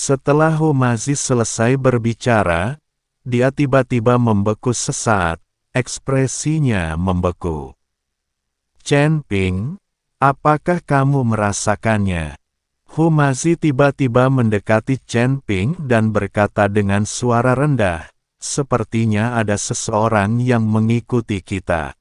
Setelah Humazi selesai berbicara, dia tiba-tiba membeku sesaat, ekspresinya membeku. Chen Ping, apakah kamu merasakannya? Humazi tiba-tiba mendekati Chen Ping dan berkata dengan suara rendah, sepertinya ada seseorang yang mengikuti kita.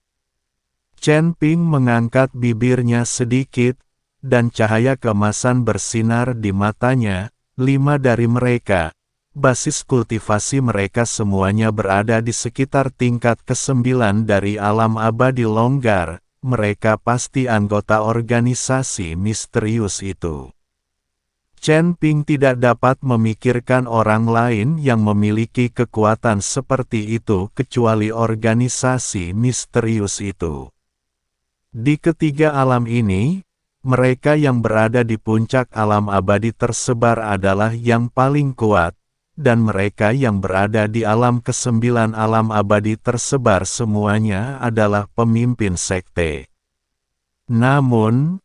Chen Ping mengangkat bibirnya sedikit, dan cahaya keemasan bersinar di matanya. 5 dari mereka, basis kultivasi mereka semuanya berada di sekitar tingkat ke-9 dari alam abadi longgar. Mereka pasti anggota organisasi misterius itu. Chen Ping tidak dapat memikirkan orang lain yang memiliki kekuatan seperti itu kecuali organisasi misterius itu. Di ketiga alam ini, mereka yang berada di puncak alam abadi tersebar adalah yang paling kuat, dan mereka yang berada di alam ke-9 alam abadi tersebar semuanya adalah pemimpin sekte. Namun,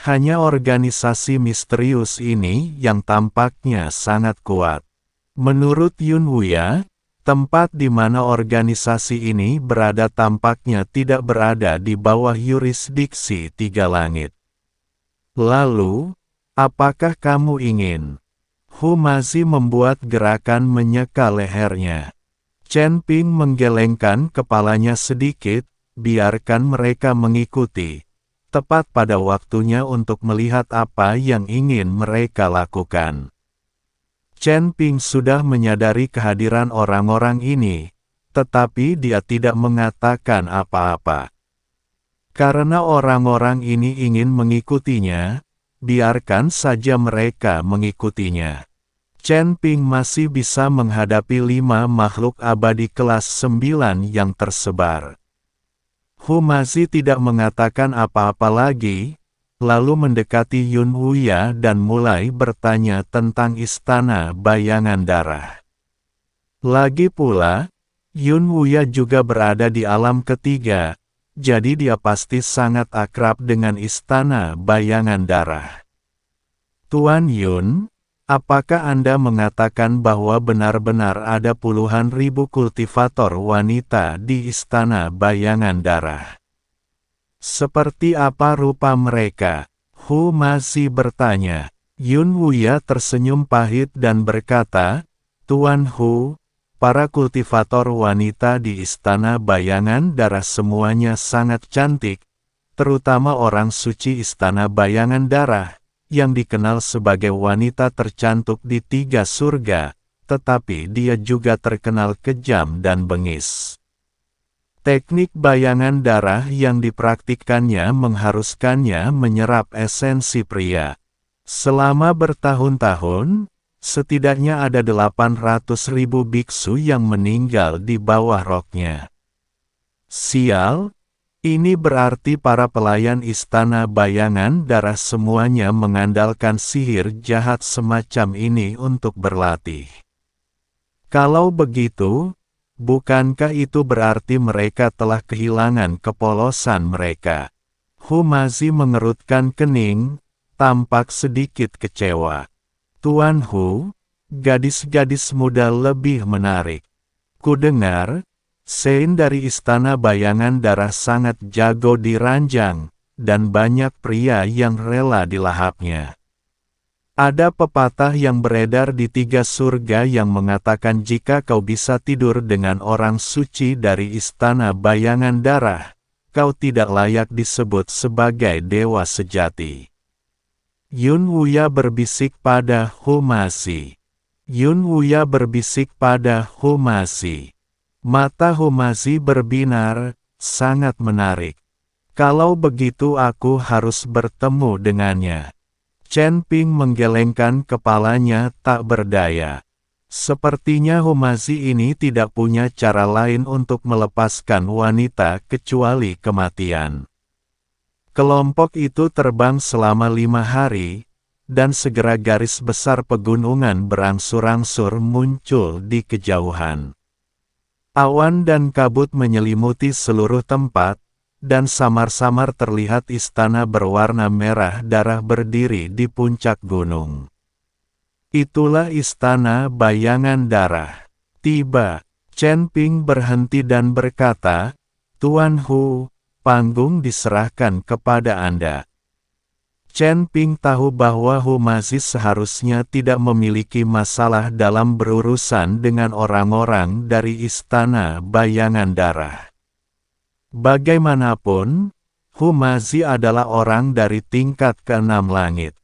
hanya organisasi misterius ini yang tampaknya sangat kuat. Menurut Yun Wuya, tempat di mana organisasi ini berada tampaknya tidak berada di bawah yurisdiksi 3 langit. Lalu, apakah kamu ingin? Humazi membuat gerakan menyeka lehernya. Chen Ping menggelengkan kepalanya sedikit, biarkan mereka mengikuti. Tepat pada waktunya untuk melihat apa yang ingin mereka lakukan. Chen Ping sudah menyadari kehadiran orang-orang ini, tetapi dia tidak mengatakan apa-apa. Karena orang-orang ini ingin mengikutinya, biarkan saja mereka mengikutinya. Chen Ping masih bisa menghadapi 5 makhluk abadi kelas 9 yang tersebar. Humazi tidak mengatakan apa-apa lagi, lalu mendekati Yun Wuya dan mulai bertanya tentang istana bayangan darah. Lagi pula, Yun Wuya juga berada di alam ketiga, jadi dia pasti sangat akrab dengan istana bayangan darah. Tuan Yun, apakah Anda mengatakan bahwa benar-benar ada puluhan ribu kultivator wanita di istana bayangan darah? Seperti apa rupa mereka? Humazi bertanya. Yun Wuya tersenyum pahit dan berkata, Tuan Hu, para kultivator wanita di istana bayangan darah semuanya sangat cantik, terutama orang suci istana bayangan darah, yang dikenal sebagai wanita tercantik di 3 surga, tetapi dia juga terkenal kejam dan bengis. Teknik bayangan darah yang dipraktikkannya mengharuskannya menyerap esensi pria. Selama bertahun-tahun, setidaknya ada 800.000 biksu yang meninggal di bawah roknya. Sial, ini berarti para pelayan istana bayangan darah semuanya mengandalkan sihir jahat semacam ini untuk berlatih. Kalau begitu, bukankah itu berarti mereka telah kehilangan kepolosan mereka? Humazi mengerutkan kening, tampak sedikit kecewa. Tuan Hu, gadis-gadis muda lebih menarik. Kudengar, Sein dari istana bayangan darah sangat jago di ranjang, dan banyak pria yang rela dilahapnya. Ada pepatah yang beredar di 3 surga yang mengatakan jika kau bisa tidur dengan orang suci dari istana bayangan darah, kau tidak layak disebut sebagai dewa sejati. Yun Wuya berbisik pada Humazi. Yun Wuya berbisik pada Humazi. Mata Humazi berbinar, sangat menarik. Kalau begitu aku harus bertemu dengannya. Chen Ping menggelengkan kepalanya tak berdaya. Sepertinya Humazi ini tidak punya cara lain untuk melepaskan wanita kecuali kematian. Kelompok itu terbang selama 5 hari, dan segera garis besar pegunungan berangsur-angsur muncul di kejauhan. Awan dan kabut menyelimuti seluruh tempat, dan samar-samar terlihat istana berwarna merah darah berdiri di puncak gunung. Itulah istana bayangan darah. Tiba, Chen Ping berhenti dan berkata, Tuan Hu, panggung diserahkan kepada Anda. Chen Ping tahu bahwa Hu Mazi seharusnya tidak memiliki masalah dalam berurusan dengan orang-orang dari istana bayangan darah. Bagaimanapun, Hu Mazi adalah orang dari tingkat ke-6 langit.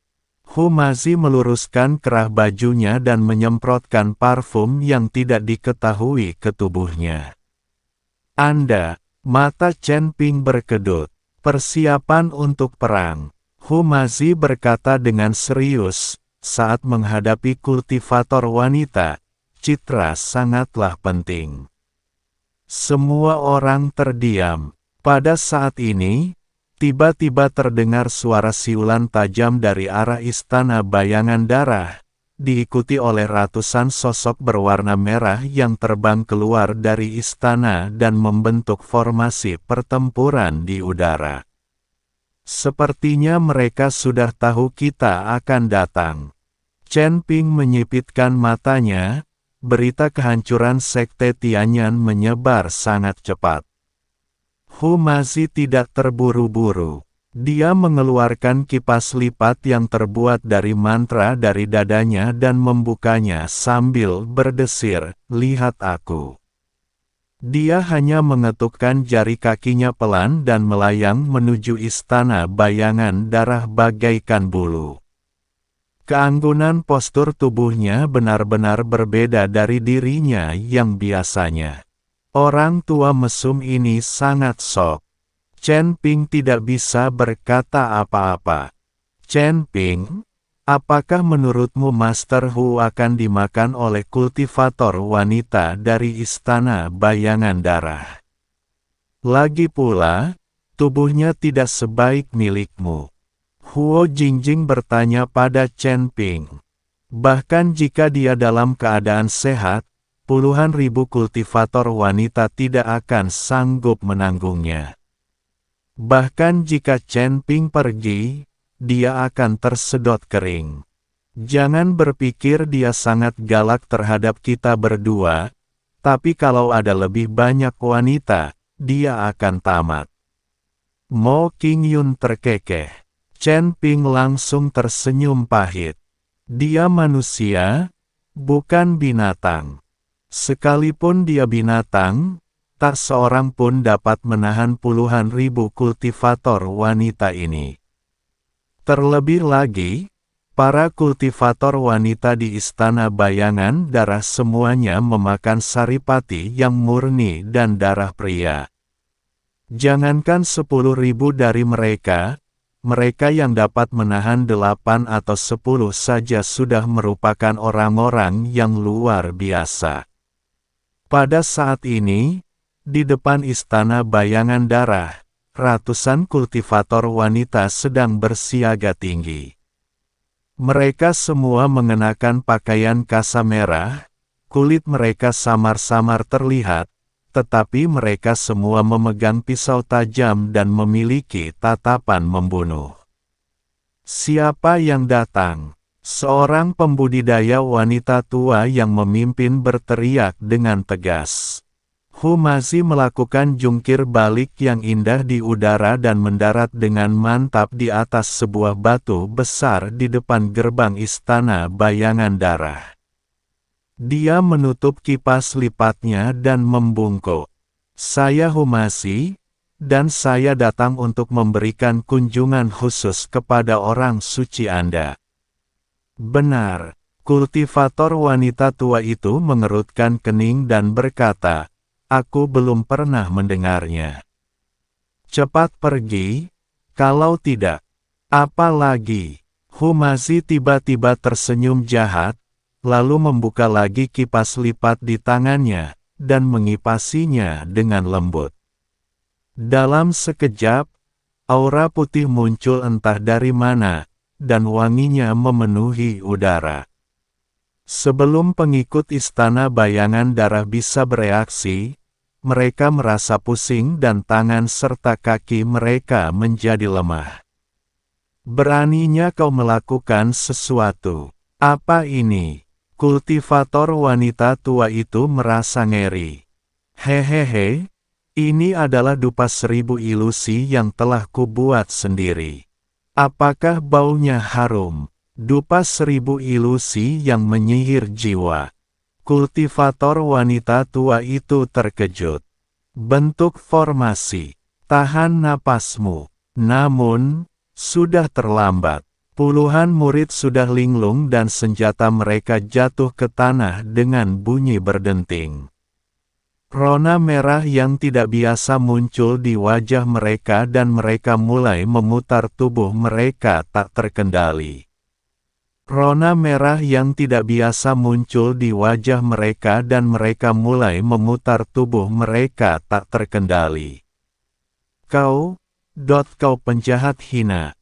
Hu Mazi meluruskan kerah bajunya dan menyemprotkan parfum yang tidak diketahui ke tubuhnya. Anda, mata Chen Ping berkedut. Persiapan untuk perang. Hu Mazi berkata dengan serius, saat menghadapi kultivator wanita, citra sangatlah penting. Semua orang terdiam. Pada saat ini, tiba-tiba terdengar suara siulan tajam dari arah istana bayangan darah, diikuti oleh ratusan sosok berwarna merah yang terbang keluar dari istana dan membentuk formasi pertempuran di udara. Sepertinya mereka sudah tahu kita akan datang. Chen Ping menyipitkan matanya, berita kehancuran sekte Tianyan menyebar sangat cepat. Hu Mazi tidak terburu-buru. Dia mengeluarkan kipas lipat yang terbuat dari mantra dari dadanya dan membukanya sambil berdesir, lihat aku. Dia hanya mengetukkan jari kakinya pelan dan melayang menuju istana bayangan darah bagaikan bulu. Keanggunan postur tubuhnya benar-benar berbeda dari dirinya yang biasanya. Orang tua mesum ini sangat sok. Chen Ping tidak bisa berkata apa-apa. Chen Ping, apakah menurutmu Master Hu akan dimakan oleh kultivator wanita dari istana bayangan darah? Lagi pula, tubuhnya tidak sebaik milikmu. Huo Jingjing bertanya pada Chen Ping. Bahkan jika dia dalam keadaan sehat, puluhan ribu kultivator wanita tidak akan sanggup menanggungnya. Bahkan jika Chen Ping pergi, dia akan tersedot kering. Jangan berpikir dia sangat galak terhadap kita berdua, tapi kalau ada lebih banyak wanita, dia akan tamat. Mo Qingyun terkekeh. Chen Ping langsung tersenyum pahit. Dia manusia, bukan binatang. Sekalipun dia binatang, tak seorang pun dapat menahan puluhan ribu kultivator wanita ini. Terlebih lagi, para kultivator wanita di istana bayangan darah semuanya memakan saripati yang murni dan darah pria. Jangankan 10.000 dari mereka yang dapat menahan 8 atau 10 saja sudah merupakan orang-orang yang luar biasa. Pada saat ini, di depan istana bayangan darah, ratusan kultivator wanita sedang bersiaga tinggi. Mereka semua mengenakan pakaian kasa merah, kulit mereka samar-samar terlihat, tetapi mereka semua memegang pisau tajam dan memiliki tatapan membunuh. Siapa yang datang? Seorang pembudidaya wanita tua yang memimpin berteriak dengan tegas. Hu Mazi melakukan jungkir balik yang indah di udara dan mendarat dengan mantap di atas sebuah batu besar di depan gerbang istana bayangan darah. Dia menutup kipas lipatnya dan membungkuk. Saya Hu Mazi, dan saya datang untuk memberikan kunjungan khusus kepada orang suci Anda. Benar, kultivator wanita tua itu mengerutkan kening dan berkata, aku belum pernah mendengarnya. Cepat pergi, kalau tidak. Apa lagi? Hu Mazi tiba-tiba tersenyum jahat, lalu membuka lagi kipas lipat di tangannya, dan mengipasinya dengan lembut. Dalam sekejap, aura putih muncul entah dari mana, dan wanginya memenuhi udara. Sebelum pengikut istana bayangan darah bisa bereaksi, mereka merasa pusing dan tangan serta kaki mereka menjadi lemah. Beraninya kau melakukan sesuatu. Apa ini? Kultivator wanita tua itu merasa ngeri. Hehehe, ini adalah dupa 1000 ilusi yang telah kubuat sendiri. Apakah baunya harum? Dupa 1000 ilusi yang menyihir jiwa. Kultivator wanita tua itu terkejut. Bentuk formasi. Tahan napasmu. Namun, sudah terlambat. Puluhan murid sudah linglung dan senjata mereka jatuh ke tanah dengan bunyi berdenting. Rona merah yang tidak biasa muncul di wajah mereka dan mereka mulai memutar tubuh mereka tak terkendali. Rona merah yang tidak biasa muncul di wajah mereka dan mereka mulai memutar tubuh mereka tak terkendali. Kau penjahat hina.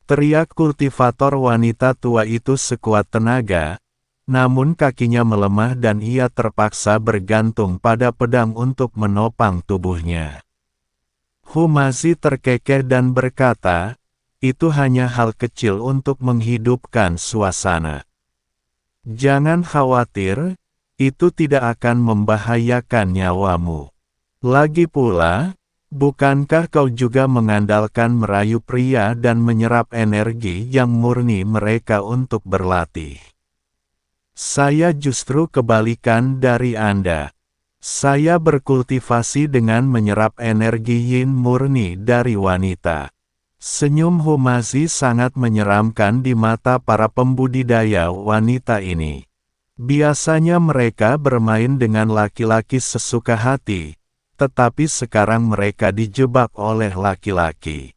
Teriak kultivator wanita tua itu sekuat tenaga, namun kakinya melemah dan ia terpaksa bergantung pada pedang untuk menopang tubuhnya. Humazi terkekeh dan berkata, itu hanya hal kecil untuk menghidupkan suasana. Jangan khawatir, itu tidak akan membahayakan nyawamu. Lagi pula, bukankah kau juga mengandalkan merayu pria dan menyerap energi yang murni mereka untuk berlatih? Saya justru kebalikan dari Anda. Saya berkultivasi dengan menyerap energi yin murni dari wanita. Senyum Humazi sangat menyeramkan di mata para pembudidaya wanita ini. Biasanya mereka bermain dengan laki-laki sesuka hati, tetapi sekarang mereka dijebak oleh laki-laki.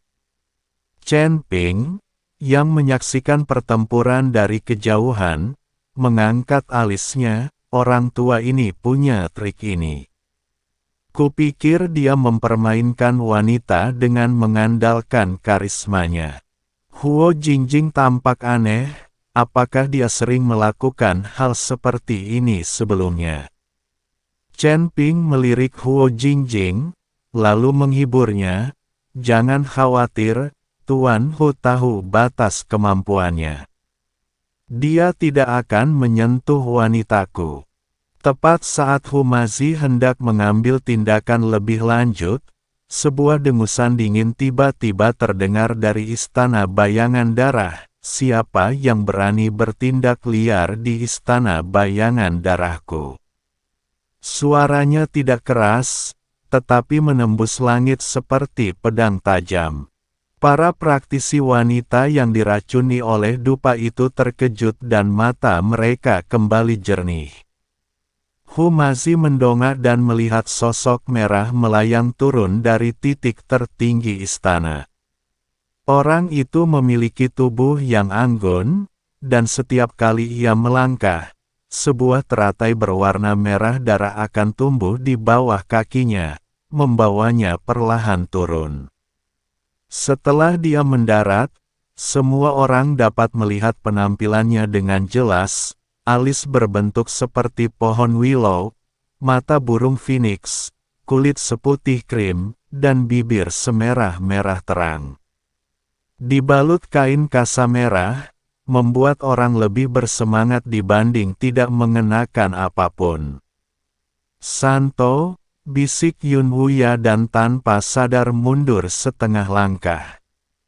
Chen Ping, yang menyaksikan pertempuran dari kejauhan, mengangkat alisnya, orang tua ini punya trik ini. Kupikir dia mempermainkan wanita dengan mengandalkan karismanya. Huo Jingjing tampak aneh, apakah dia sering melakukan hal seperti ini sebelumnya? Chen Ping melirik Huo Jingjing, lalu menghiburnya, jangan khawatir, Tuan Hu tahu batas kemampuannya. Dia tidak akan menyentuh wanitaku. Tepat saat Humazi hendak mengambil tindakan lebih lanjut, sebuah dengusan dingin tiba-tiba terdengar dari istana bayangan darah. Siapa yang berani bertindak liar di istana bayangan darahku? Suaranya tidak keras, tetapi menembus langit seperti pedang tajam. Para praktisi wanita yang diracuni oleh dupa itu terkejut dan mata mereka kembali jernih. Humazi mendongak dan melihat sosok merah melayang turun dari titik tertinggi istana. Orang itu memiliki tubuh yang anggun, dan setiap kali ia melangkah, sebuah teratai berwarna merah darah akan tumbuh di bawah kakinya, membawanya perlahan turun. Setelah dia mendarat, semua orang dapat melihat penampilannya dengan jelas, alis berbentuk seperti pohon willow, mata burung phoenix, kulit seputih krim, dan bibir semerah-merah terang. Dibalut kain kasa merah, membuat orang lebih bersemangat dibanding tidak mengenakan apapun. Santo, bisik Yun Wuya dan tanpa sadar mundur setengah langkah.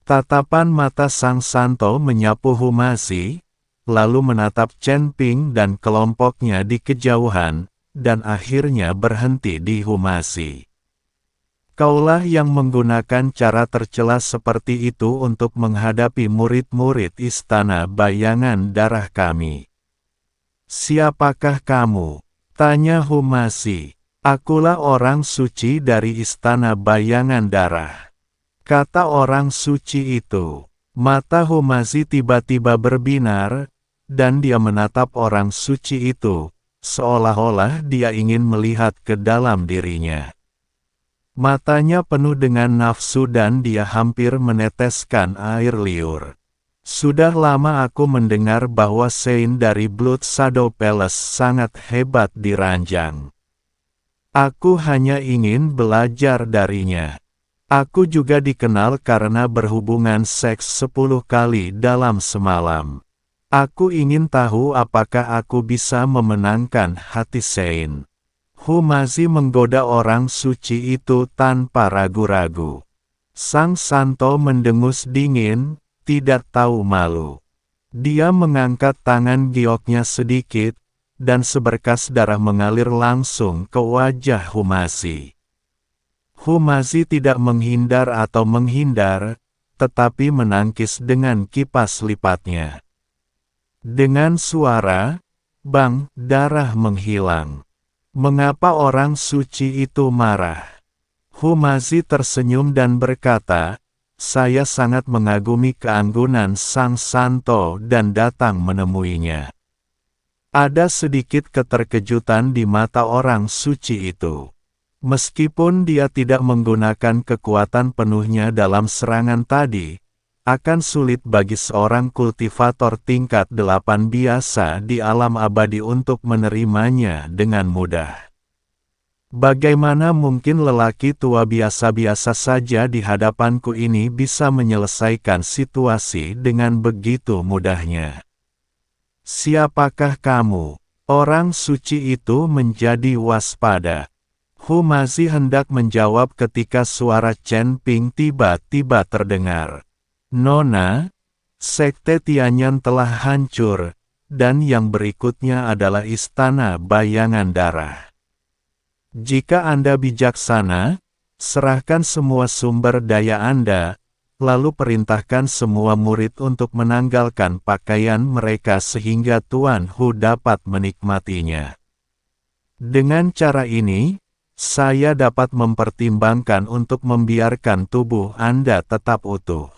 Tatapan mata sang Santo menyapu Humazi, lalu menatap Chen Ping dan kelompoknya di kejauhan, dan akhirnya berhenti di Humazi. Kaulah yang menggunakan cara tercela seperti itu untuk menghadapi murid-murid istana bayangan darah kami. Siapakah kamu? Tanya Humazi. Akulah orang suci dari istana bayangan darah. Kata orang suci itu. Mata Humazi tiba-tiba berbinar, dan dia menatap orang suci itu, seolah-olah dia ingin melihat ke dalam dirinya. Matanya penuh dengan nafsu dan dia hampir meneteskan air liur. Sudah lama aku mendengar bahwa Saint dari Blood Shadow Palace sangat hebat di ranjang. Aku hanya ingin belajar darinya. Aku juga dikenal karena berhubungan seks 10 kali dalam semalam. Aku ingin tahu apakah aku bisa memenangkan hati Sein. Humazi menggoda orang suci itu tanpa ragu-ragu. Sang Santo mendengus dingin, tidak tahu malu. Dia mengangkat tangan gioknya sedikit, dan seberkas darah mengalir langsung ke wajah Humazi. Humazi tidak menghindar atau menghindar, tetapi menangkis dengan kipas lipatnya. Dengan suara, bang, darah menghilang. Mengapa orang suci itu marah? Humazi tersenyum dan berkata, saya sangat mengagumi keanggunan Sang Santo dan datang menemuinya. Ada sedikit keterkejutan di mata orang suci itu. Meskipun dia tidak menggunakan kekuatan penuhnya dalam serangan tadi, akan sulit bagi seorang kultivator tingkat 8 biasa di alam abadi untuk menerimanya dengan mudah. Bagaimana mungkin lelaki tua biasa-biasa saja di hadapanku ini bisa menyelesaikan situasi dengan begitu mudahnya? Siapakah kamu? Orang suci itu menjadi waspada. Humazi hendak menjawab ketika suara Chen Ping tiba-tiba terdengar. Nona, sekte Tianyan telah hancur, dan yang berikutnya adalah istana bayangan darah. Jika Anda bijaksana, serahkan semua sumber daya Anda, lalu perintahkan semua murid untuk menanggalkan pakaian mereka sehingga Tuan Hu dapat menikmatinya. Dengan cara ini, saya dapat mempertimbangkan untuk membiarkan tubuh Anda tetap utuh.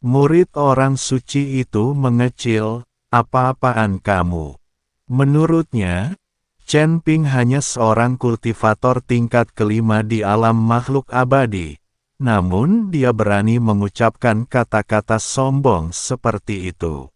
Murid orang suci itu mengecil, apa-apaan kamu? Menurutnya, Chen Ping hanya seorang kultivator tingkat kelima di alam makhluk abadi, namun dia berani mengucapkan kata-kata sombong seperti itu.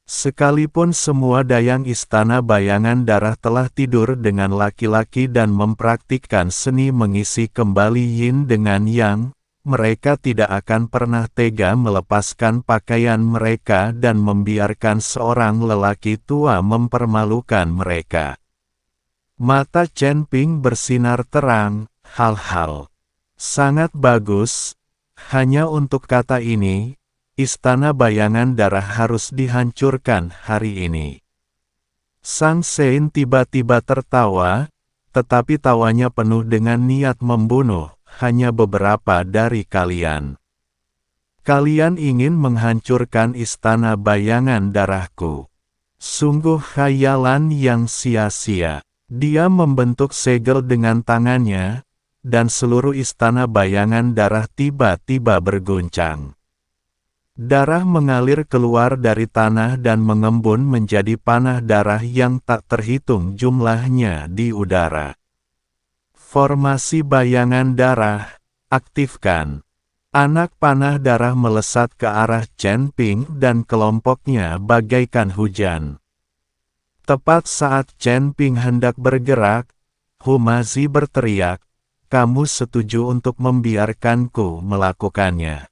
Sekalipun semua dayang istana bayangan darah telah tidur dengan laki-laki dan mempraktikkan seni mengisi kembali yin dengan yang, mereka tidak akan pernah tega melepaskan pakaian mereka dan membiarkan seorang lelaki tua mempermalukan mereka. Mata Chen Ping bersinar terang, hal-hal sangat bagus. Hanya untuk kata ini, istana bayangan darah harus dihancurkan hari ini. Sang Sein tiba-tiba tertawa, tetapi tawanya penuh dengan niat membunuh. Hanya beberapa dari kalian. Kalian ingin menghancurkan istana bayangan darahku. Sungguh khayalan yang sia-sia. Dia membentuk segel dengan tangannya, dan seluruh istana bayangan darah tiba-tiba berguncang. Darah mengalir keluar dari tanah dan mengembun menjadi panah darah yang tak terhitung jumlahnya di udara. Formasi bayangan darah, aktifkan. Anak panah darah melesat ke arah Chen Ping dan kelompoknya bagaikan hujan. Tepat saat Chen Ping hendak bergerak, Humazi berteriak, kamu setuju untuk membiarkanku melakukannya.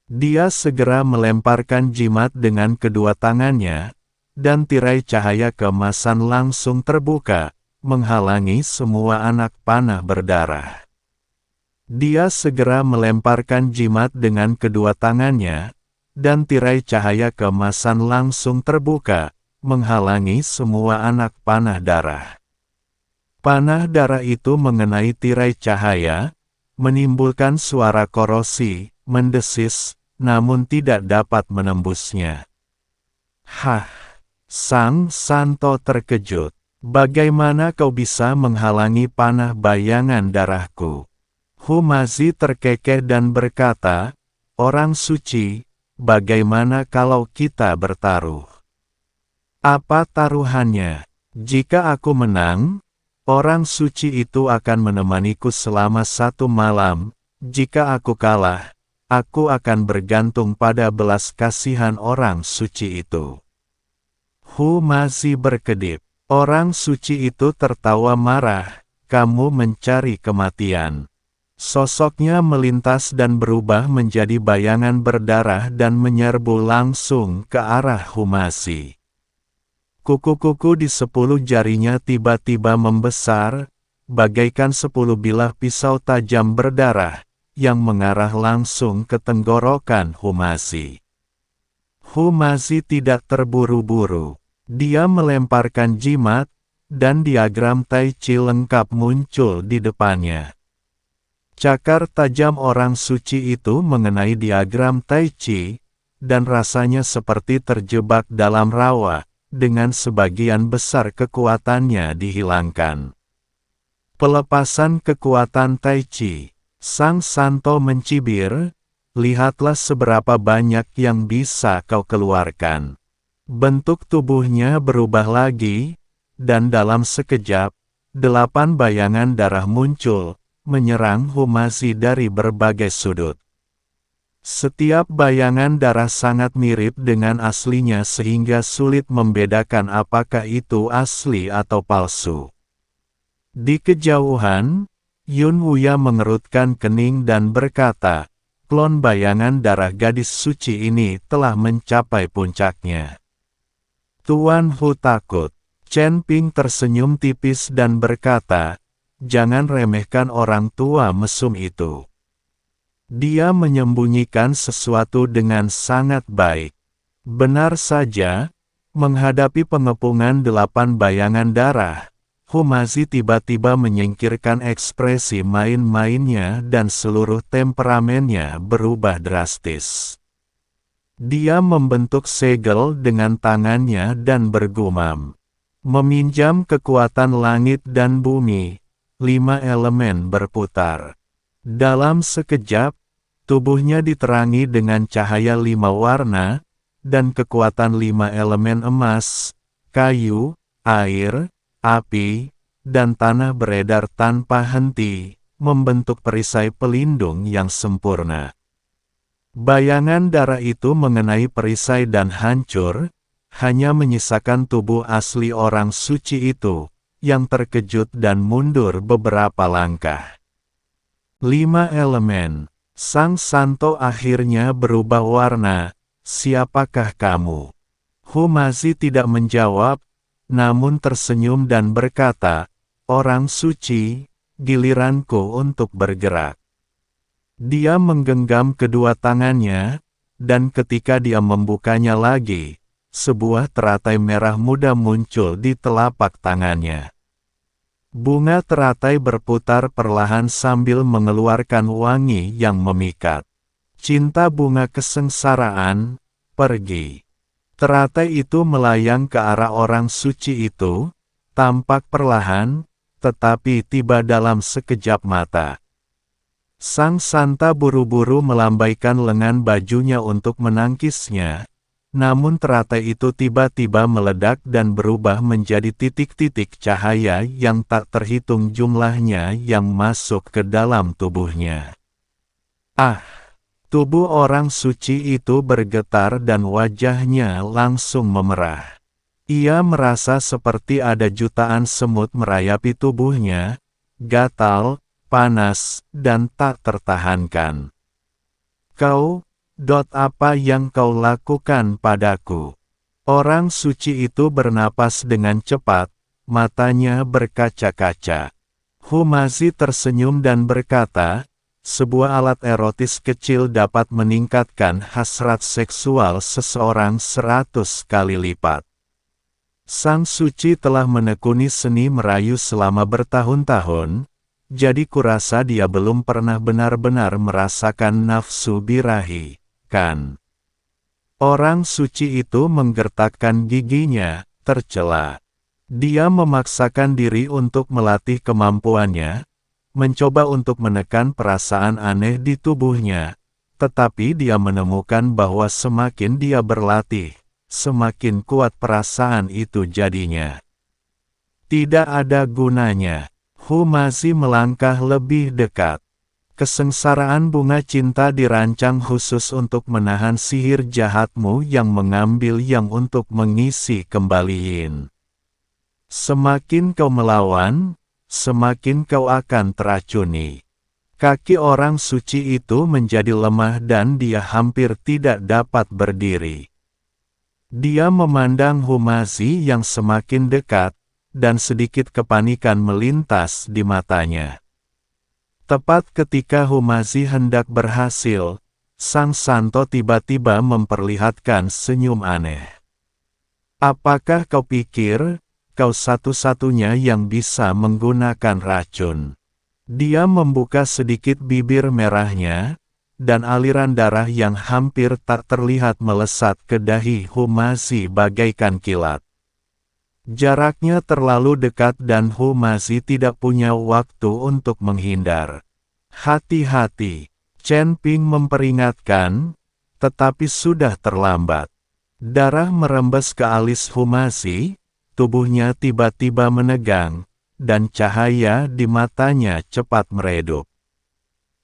Dia segera melemparkan jimat dengan kedua tangannya, dan tirai cahaya keemasan langsung terbuka, menghalangi semua anak panah berdarah. Dia segera melemparkan jimat dengan kedua tangannya, dan tirai cahaya keemasan langsung terbuka, menghalangi semua anak panah darah. Panah darah itu mengenai tirai cahaya, menimbulkan suara korosi, mendesis, namun tidak dapat menembusnya. Hah! Sang Santo terkejut. Bagaimana kau bisa menghalangi panah bayangan darahku? Humazi terkekeh dan berkata, orang suci, bagaimana kalau kita bertaruh? Apa taruhannya? Jika aku menang, orang suci itu akan menemaniku selama 1 malam. Jika aku kalah, aku akan bergantung pada belas kasihan orang suci itu. Humazi berkedip. Orang suci itu tertawa marah, kamu mencari kematian. Sosoknya melintas dan berubah menjadi bayangan berdarah dan menyerbu langsung ke arah Humasi. Kuku-kuku di 10 jarinya tiba-tiba membesar, bagaikan 10 bilah pisau tajam berdarah, yang mengarah langsung ke tenggorokan Humasi. Humasi tidak terburu-buru. Dia melemparkan jimat, dan diagram Tai Chi lengkap muncul di depannya. Cakar tajam orang suci itu mengenai diagram Tai Chi, dan rasanya seperti terjebak dalam rawa, dengan sebagian besar kekuatannya dihilangkan. Pelepasan kekuatan Tai Chi. Sang Santo mencibir, lihatlah seberapa banyak yang bisa kau keluarkan. Bentuk tubuhnya berubah lagi, dan dalam sekejap, 8 bayangan darah muncul, menyerang Humasi dari berbagai sudut. Setiap bayangan darah sangat mirip dengan aslinya sehingga sulit membedakan apakah itu asli atau palsu. Di kejauhan, Yun Wuya mengerutkan kening dan berkata, klon bayangan darah gadis suci ini telah mencapai puncaknya. Tuan Hu takut. Chen Ping tersenyum tipis dan berkata, jangan remehkan orang tua mesum itu. Dia menyembunyikan sesuatu dengan sangat baik. Benar saja, menghadapi pengepungan 8 bayangan darah, Humasi tiba-tiba menyingkirkan ekspresi main-mainnya dan seluruh temperamennya berubah drastis. Dia membentuk segel dengan tangannya dan bergumam. Meminjam kekuatan langit dan bumi, 5 elemen berputar. Dalam sekejap, tubuhnya diterangi dengan cahaya 5 warna, dan kekuatan 5 elemen emas, kayu, air, api, dan tanah beredar tanpa henti, membentuk perisai pelindung yang sempurna. Bayangan darah itu mengenai perisai dan hancur, hanya menyisakan tubuh asli orang suci itu, yang terkejut dan mundur beberapa langkah. 5 elemen. Sang Santo akhirnya berubah warna. Siapakah kamu? Humasi tidak menjawab, namun tersenyum dan berkata, orang suci, giliranku untuk bergerak. Dia menggenggam kedua tangannya, dan ketika dia membukanya lagi, sebuah teratai merah muda muncul di telapak tangannya. Bunga teratai berputar perlahan sambil mengeluarkan wangi yang memikat. Cinta bunga kesengsaraan, pergi. Teratai itu melayang ke arah orang suci itu, tampak perlahan, tetapi tiba dalam sekejap mata. Sang Santa buru-buru melambaikan lengan bajunya untuk menangkisnya, namun teratai itu tiba-tiba meledak dan berubah menjadi titik-titik cahaya yang tak terhitung jumlahnya yang masuk ke dalam tubuhnya. Ah! Tubuh orang suci itu bergetar dan wajahnya langsung memerah. Ia merasa seperti ada jutaan semut merayapi tubuhnya, gatal, panas, dan tak tertahankan. Apa yang kau lakukan padaku? Orang suci itu bernapas dengan cepat, matanya berkaca-kaca. Humasi tersenyum dan berkata, sebuah alat erotis kecil dapat meningkatkan hasrat seksual seseorang 100 kali lipat. Sang suci telah menekuni seni merayu selama bertahun-tahun, jadi kurasa dia belum pernah benar-benar merasakan nafsu birahi, kan? Orang suci itu menggertakkan giginya, tercela. Dia memaksakan diri untuk melatih kemampuannya, mencoba untuk menekan perasaan aneh di tubuhnya, tetapi dia menemukan bahwa semakin dia berlatih, semakin kuat perasaan itu jadinya. Tidak ada gunanya. Humasi melangkah lebih dekat. Kesengsaraan bunga cinta dirancang khusus untuk menahan sihir jahatmu yang mengambil yang untuk mengisi kembaliin. Semakin kau melawan, semakin kau akan teracuni. Kaki orang suci itu menjadi lemah dan dia hampir tidak dapat berdiri. Dia memandang Humazi yang semakin dekat, dan sedikit kepanikan melintas di matanya. Tepat ketika Humazi hendak berhasil, Sang Santo tiba-tiba memperlihatkan senyum aneh. Apakah kau pikir, kau satu-satunya yang bisa menggunakan racun? Dia membuka sedikit bibir merahnya, dan aliran darah yang hampir tak terlihat melesat ke dahi Humazi bagaikan kilat. Jaraknya terlalu dekat dan Humazi tidak punya waktu untuk menghindar. Hati-hati, Chen Ping memperingatkan, tetapi sudah terlambat. Darah merembes ke alis Humazi, tubuhnya tiba-tiba menegang, dan cahaya di matanya cepat meredup.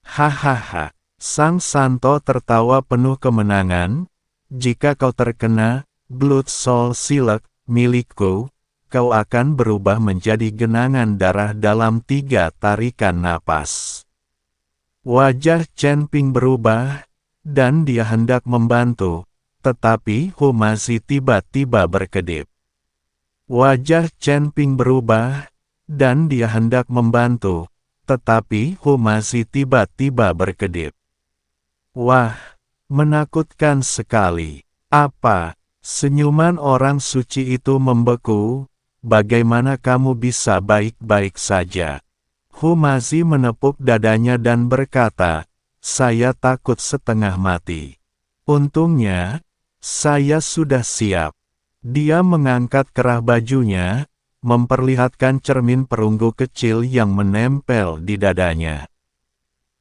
Hahaha. Sang Santo tertawa penuh kemenangan, jika kau terkena Blood Soul Silk milikku, kau akan berubah menjadi genangan darah dalam 3 tarikan napas. Wajah Chen Ping berubah, dan dia hendak membantu, tetapi Humazi tiba-tiba berkedip. Wajah Chen Ping berubah, dan dia hendak membantu, tetapi Humazi tiba-tiba berkedip. Wah, menakutkan sekali. Apa? Senyuman orang suci itu membeku. Bagaimana kamu bisa baik-baik saja? Humazi menepuk dadanya dan berkata, saya takut setengah mati. Untungnya, saya sudah siap. Dia mengangkat kerah bajunya, memperlihatkan cermin perunggu kecil yang menempel di dadanya.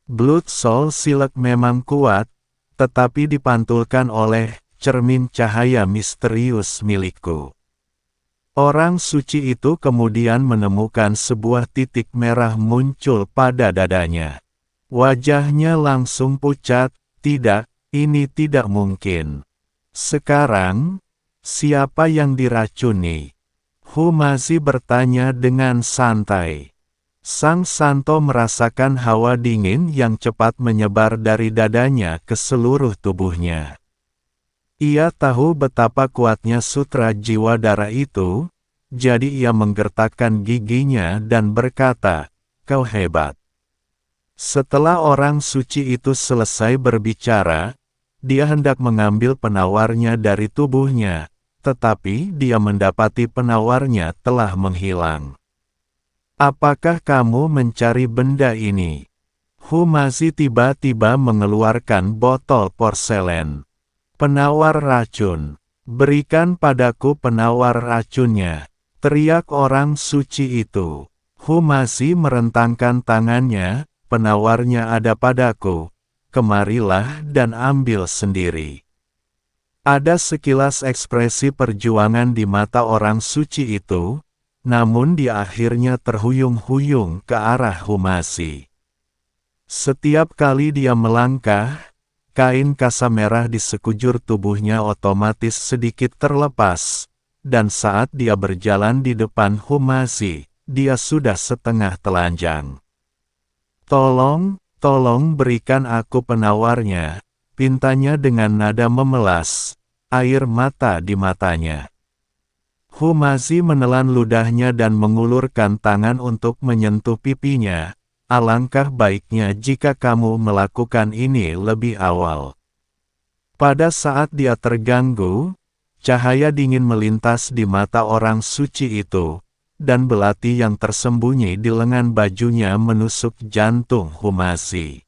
Blood Soul Silk memang kuat, tetapi dipantulkan oleh cermin cahaya misterius milikku. Orang suci itu kemudian menemukan sebuah titik merah muncul pada dadanya. Wajahnya langsung pucat, tidak, ini tidak mungkin. Sekarang, siapa yang diracuni? Humazi bertanya dengan santai. Sang Santo merasakan hawa dingin yang cepat menyebar dari dadanya ke seluruh tubuhnya. Ia tahu betapa kuatnya sutra jiwa darah itu, jadi ia menggertakkan giginya dan berkata, kau hebat. Setelah orang suci itu selesai berbicara, dia hendak mengambil penawarnya dari tubuhnya, tetapi dia mendapati penawarnya telah menghilang. Apakah kamu mencari benda ini? Humazi tiba-tiba mengeluarkan botol porselen. Penawar racun. Berikan padaku penawar racunnya, teriak orang suci itu. Humazi merentangkan tangannya, penawarnya ada padaku. Kemarilah dan ambil sendiri. Ada sekilas ekspresi perjuangan di mata orang suci itu, namun dia akhirnya terhuyung-huyung ke arah Humazi. Setiap kali dia melangkah, kain kasa merah di sekujur tubuhnya otomatis sedikit terlepas, dan saat dia berjalan di depan Humazi, dia sudah setengah telanjang. Tolong, tolong berikan aku penawarnya, pintanya dengan nada memelas, air mata di matanya. Humazi menelan ludahnya dan mengulurkan tangan untuk menyentuh pipinya. Alangkah baiknya jika kamu melakukan ini lebih awal. Pada saat dia terganggu, cahaya dingin melintas di mata orang suci itu, dan belati yang tersembunyi di lengan bajunya menusuk jantung Humazi.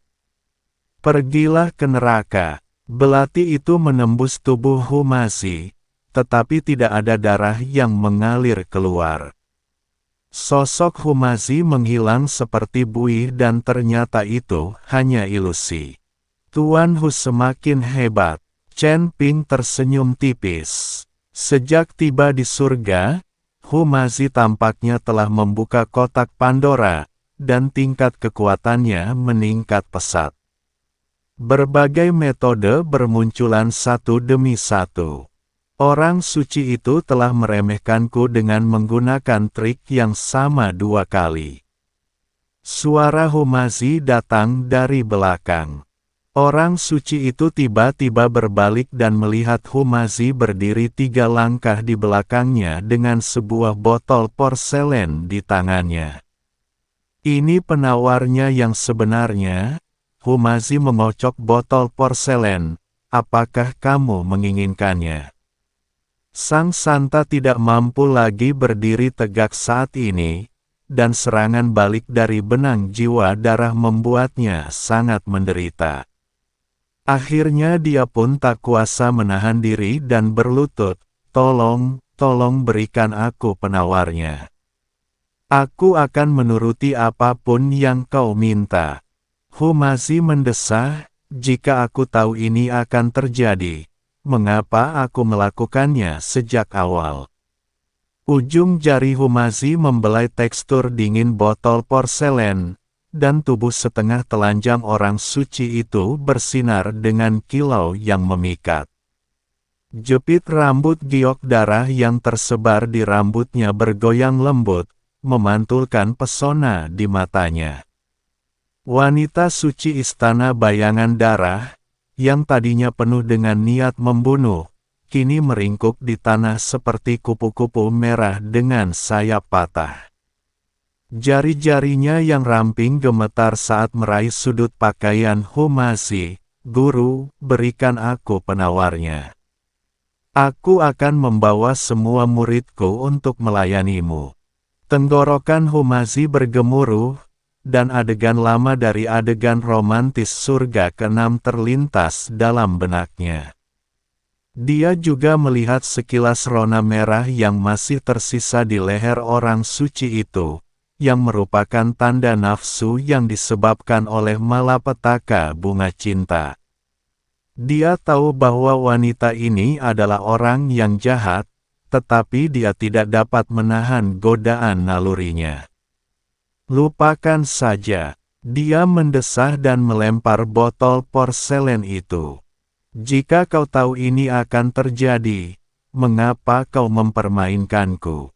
Pergilah ke neraka. Belati itu menembus tubuh Humazi, tetapi tidak ada darah yang mengalir keluar. Sosok Humazi menghilang seperti buih dan ternyata itu hanya ilusi. Tuan Hu semakin hebat. Chen Ping tersenyum tipis. Sejak tiba di surga, Humazi tampaknya telah membuka kotak Pandora, dan tingkat kekuatannya meningkat pesat. Berbagai metode bermunculan satu demi satu. Orang suci itu telah meremehkanku dengan menggunakan trik yang sama 2 kali. Suara Humazi datang dari belakang. Orang suci itu tiba-tiba berbalik dan melihat Humazi berdiri 3 langkah di belakangnya dengan sebuah botol porselen di tangannya. Ini penawarnya yang sebenarnya. Humazi mengocok botol porselen. Apakah kamu menginginkannya? Sang Santa tidak mampu lagi berdiri tegak saat ini, dan serangan balik dari benang jiwa darah membuatnya sangat menderita. Akhirnya dia pun tak kuasa menahan diri dan berlutut, "Tolong, tolong berikan aku penawarnya. Aku akan menuruti apapun yang kau minta." Humazi mendesah, "Jika aku tahu ini akan terjadi, mengapa aku melakukannya sejak awal?" Ujung jari Humazi membelai tekstur dingin botol porselen, dan tubuh setengah telanjang orang suci itu bersinar dengan kilau yang memikat. Jepit rambut giok darah yang tersebar di rambutnya bergoyang lembut, memantulkan pesona di matanya. Wanita suci istana bayangan darah, yang tadinya penuh dengan niat membunuh, kini meringkuk di tanah seperti kupu-kupu merah dengan sayap patah. Jari-jarinya yang ramping gemetar saat meraih sudut pakaian Humazi. "Guru, berikan aku penawarnya. Aku akan membawa semua muridku untuk melayanimu." Tenggorokan Humazi bergemuruh, dan adegan lama dari adegan romantis surga ke-6 terlintas dalam benaknya. Dia juga melihat sekilas rona merah yang masih tersisa di leher orang suci itu, yang merupakan tanda nafsu yang disebabkan oleh malapetaka bunga cinta. Dia tahu bahwa wanita ini adalah orang yang jahat, tetapi dia tidak dapat menahan godaan nalurinya. "Lupakan saja," dia mendesah dan melempar botol porselen itu. "Jika kau tahu ini akan terjadi, mengapa kau mempermainkanku?"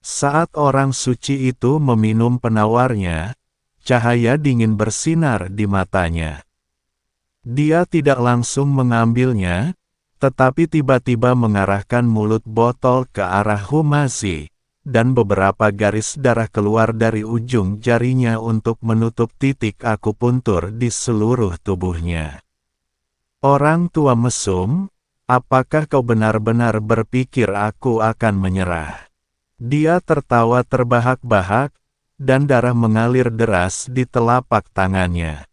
Saat orang suci itu meminum penawarnya, cahaya dingin bersinar di matanya. Dia tidak langsung mengambilnya, tetapi tiba-tiba mengarahkan mulut botol ke arah Humazi, dan beberapa garis darah keluar dari ujung jarinya untuk menutup titik akupuntur di seluruh tubuhnya. "Orang tua mesum, apakah kau benar-benar berpikir aku akan menyerah?" Dia tertawa terbahak-bahak, dan darah mengalir deras di telapak tangannya.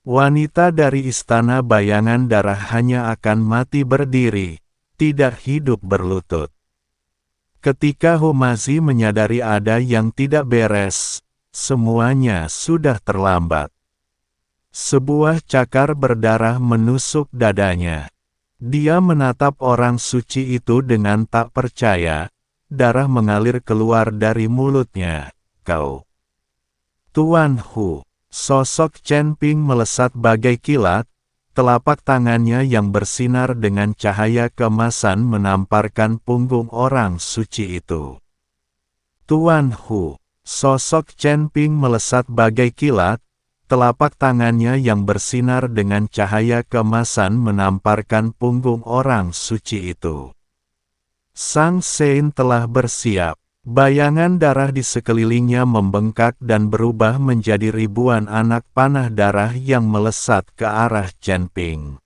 Wanita dari istana bayangan darah hanya akan mati berdiri, tidak hidup berlutut. Ketika Humazi menyadari ada yang tidak beres, semuanya sudah terlambat. Sebuah cakar berdarah menusuk dadanya. Dia menatap orang suci itu dengan tak percaya. Darah mengalir keluar dari mulutnya. "Kau." "Tuan Hu." Sosok Chen Ping melesat bagai kilat, telapak tangannya yang bersinar dengan cahaya keemasan menamparkan punggung orang suci itu. "Tuan Hu." Sosok Chen Ping melesat bagai kilat, telapak tangannya yang bersinar dengan cahaya keemasan menamparkan punggung orang suci itu. Sang Sein telah bersiap. Bayangan darah di sekelilingnya membengkak dan berubah menjadi ribuan anak panah darah yang melesat ke arah Chen Ping.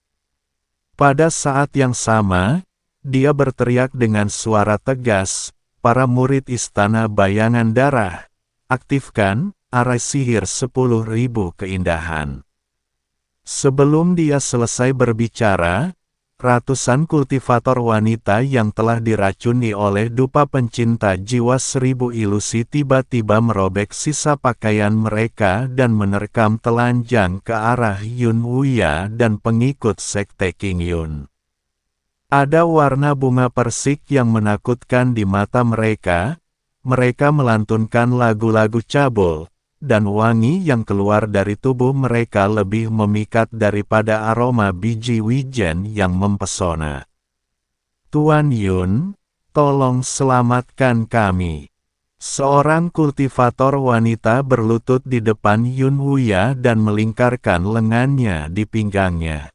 Pada saat yang sama, dia berteriak dengan suara tegas, "Para murid istana bayangan darah, aktifkan arai sihir 10.000 keindahan." Sebelum dia selesai berbicara, ratusan kultivator wanita yang telah diracuni oleh dupa pencinta jiwa 1000 ilusi tiba-tiba merobek sisa pakaian mereka dan menerkam telanjang ke arah Yun Wuya dan pengikut sekte King Yun. Ada warna bunga persik yang menakutkan di mata mereka. Mereka melantunkan lagu-lagu cabul, dan wangi yang keluar dari tubuh mereka lebih memikat daripada aroma biji wijen yang mempesona. "Tuan Yun, tolong selamatkan kami." Seorang kultivator wanita berlutut di depan Yun Huya dan melingkarkan lengannya di pinggangnya.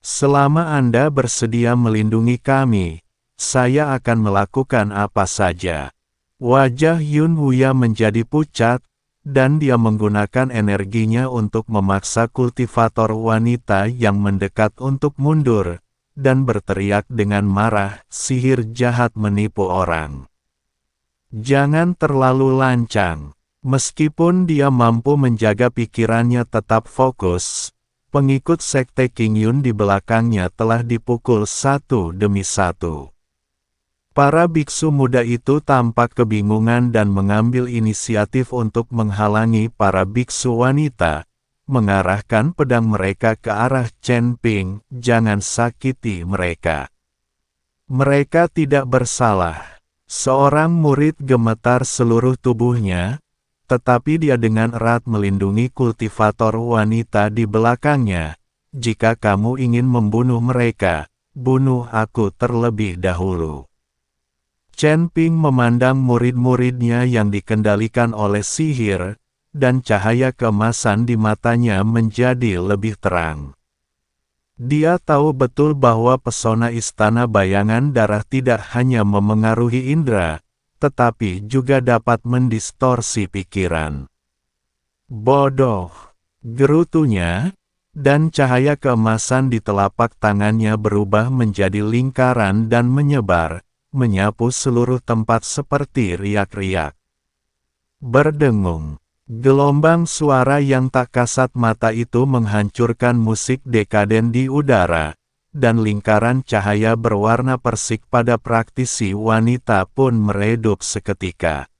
Selama Anda bersedia melindungi kami, saya akan melakukan apa saja. Wajah Yun Huya menjadi pucat, dan dia menggunakan energinya untuk memaksa kultivator wanita yang mendekat untuk mundur, dan berteriak dengan marah, sihir jahat menipu orang. Jangan terlalu lancang. Meskipun dia mampu menjaga pikirannya tetap fokus, pengikut sekte King Yun di belakangnya telah dipukul satu demi satu. Para biksu muda itu tampak kebingungan dan mengambil inisiatif untuk menghalangi para biksu wanita, mengarahkan pedang mereka ke arah Chen Ping. Jangan sakiti mereka. Mereka tidak bersalah. Seorang murid gemetar seluruh tubuhnya, tetapi dia dengan erat melindungi kultivator wanita di belakangnya. Jika kamu ingin membunuh mereka, bunuh aku terlebih dahulu. Chen Ping memandang murid-muridnya yang dikendalikan oleh sihir, dan cahaya keemasan di matanya menjadi lebih terang. Dia tahu betul bahwa pesona istana bayangan darah tidak hanya memengaruhi indera, tetapi juga dapat mendistorsi pikiran. Bodoh, gerutunya, dan cahaya keemasan di telapak tangannya berubah menjadi lingkaran dan menyebar, menyapu seluruh tempat seperti riak-riak. Berdengung. Gelombang suara yang tak kasat mata itu menghancurkan musik dekaden di udara, dan lingkaran cahaya berwarna persik pada praktisi wanita pun meredup seketika.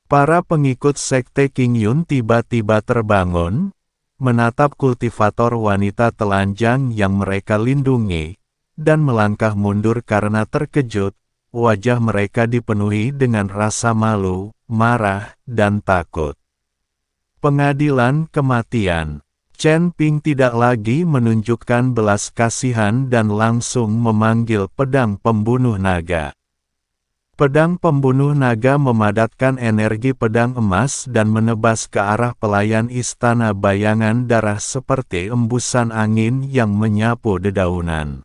Para pengikut sekte King Yun tiba-tiba terbangun, menatap kultivator wanita telanjang yang mereka lindungi, dan melangkah mundur karena terkejut. Wajah mereka dipenuhi dengan rasa malu, marah, dan takut. Pengadilan kematian. Chen Ping tidak lagi menunjukkan belas kasihan dan langsung memanggil pedang pembunuh naga. Pedang pembunuh naga memadatkan energi pedang emas dan menebas ke arah pelayan istana bayangan darah seperti embusan angin yang menyapu dedaunan.